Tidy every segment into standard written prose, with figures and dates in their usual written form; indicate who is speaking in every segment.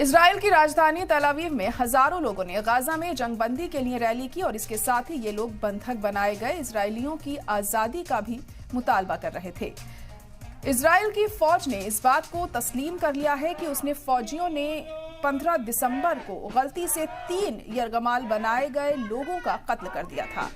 Speaker 1: Israel की राजधानी तेल अवीव में हजारों लोगों ने गाजा में जंगबंदी के लिए रैली की और इसके साथ ही ये लोग बंधक बनाए गए इजरायलियों की आजादी का भी मुतालबा कर रहे थे। इजराइल की फौज ने इस बात को तस्लीम कर लिया है कि उसने फौजियों ने 15 दिसंबर को गलती से 3 यरगमाल बनाए गए लोगों का कत्ल कर दिया था।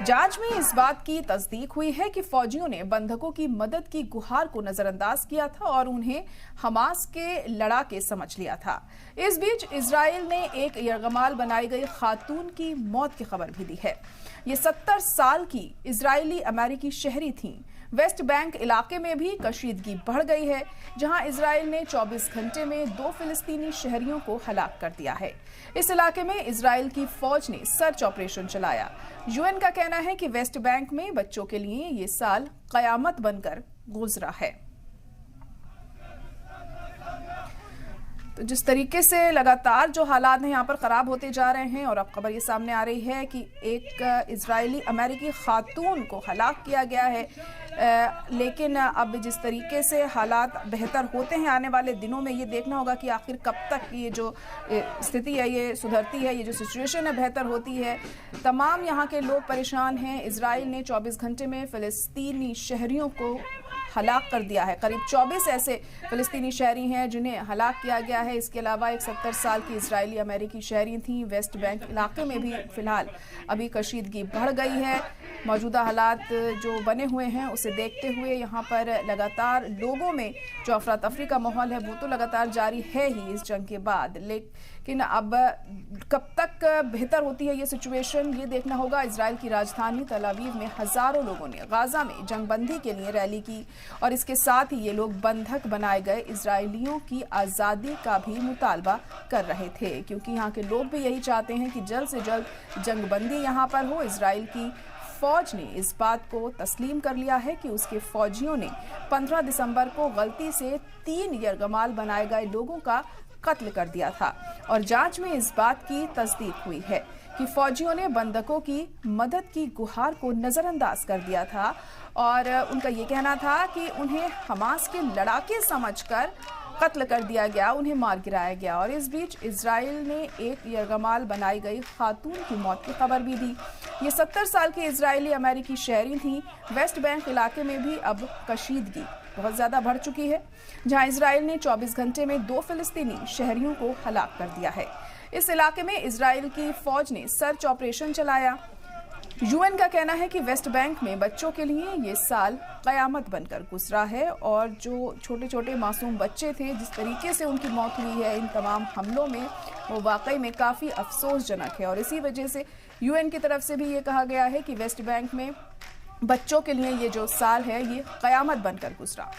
Speaker 1: जांच में इस बात की तस्दीक हुई है कि फौजियों ने बंधकों की मदद की गुहार को नजरअंदाज किया था और उन्हें हमास के लड़ाके समझ लिया था। इस बीच इजराइल ने एक यरगमाल बनाई गई खातून की मौत की खबर भी दी है। ये 70 साल की इजरायली अमेरिकी शहरी थीं। वेस्ट बैंक इलाके में भी कशीदगी बढ़ गई है, जहां इजराइल ने 24 घंटे में 2 फिलिस्तीनी शहरियों को हलाक कर दिया है। इस इलाके में इजराइल की फौज ने सर्च ऑपरेशन चलाया। यूएन का कहना है कि वेस्ट बैंक में बच्चों के लिए ये साल कयामत बनकर गुजरा है। तो जिस तरीके से लगातार जो हालात हैं यहाँ पर ख़राब होते जा रहे हैं और अब खबर ये सामने आ रही है कि एक इजरायली अमेरिकी खातून को हलाक किया गया है, लेकिन अब जिस तरीके से हालात बेहतर होते हैं आने वाले दिनों में ये देखना होगा कि आखिर कब तक ये जो स्थिति है ये सुधरती है, ये जो सिचुएशन है बेहतर होती है। तमाम यहाँ के लोग परेशान हैं। इजराइल ने 24 घंटे में फ़िलिस्तीनी शहरियों को हलाक कर दिया है। करीब 24 ऐसे फ़िलिस्तीनी शहरी हैं जिन्हें हलाक किया गया है। इसके अलावा एक 70 साल की इजरायली अमेरिकी शहरी थी। वेस्ट बैंक इलाके में भी फिलहाल अभी कशीदगी बढ़ गई है। मौजूदा हालात जो बने हुए हैं उसे देखते हुए यहाँ पर लगातार लोगों में जो अफरा तफरी का माहौल है वो तो लगातार जारी है ही इस जंग के बाद, लेकिन अब कब तक बेहतर होती है ये सिचुएशन ये देखना होगा। इजराइल की राजधानी तेल अवीव में हजारों लोगों ने गाजा में जंगबंदी के लिए रैली की और इसके साथ ही ये लोग बंधक बनाए गए इजरायलियों की आज़ादी का भी मुतालबा कर रहे थे, क्योंकि यहाँ के लोग भी यही चाहते हैं कि जल्द से जल्द जंगबंदी यहाँ पर हो। इजराइल की फौज ने इस बात को तस्लीम कर लिया है कि उसके फौजियों ने 15 दिसंबर को गलती से 3 यरगमाल बनाए गए लोगों का कत्ल कर दिया था और जांच में इस बात की तस्दीक हुई है कि फौजियों ने बंधकों की मदद की गुहार को नजरअंदाज कर दिया था और उनका ये कहना था कि उन्हें हमास के लड़ाके समझकर कत्ल कर दिया गया, उन्हें मार गिराया गया। और इस बीच इजराइल ने एक यरगमाल बनाई गई खातून की मौत की खबर भी दी। ये 70 साल की इजरायली अमेरिकी शहरी थी। वेस्ट बैंक इलाके में भी अब कशीदगी बहुत ज़्यादा बढ़ चुकी है, जहां इजराइल ने 24 घंटे में 2 फिलिस्तीनी शहरियों को हलाक कर दिया है। इस इलाके में इजराइल की फौज ने सर्च ऑपरेशन चलाया। यूएन का कहना है कि वेस्ट बैंक में बच्चों के लिए ये साल कयामत बनकर गुजरा है और जो छोटे छोटे मासूम बच्चे थे जिस तरीके से उनकी मौत हुई है इन तमाम हमलों में वो वाकई में काफ़ी अफसोसजनक है। और इसी वजह से यूएन की तरफ से भी ये कहा गया है कि वेस्ट बैंक में बच्चों के लिए ये जो साल है ये कयामत बनकर गुजरा।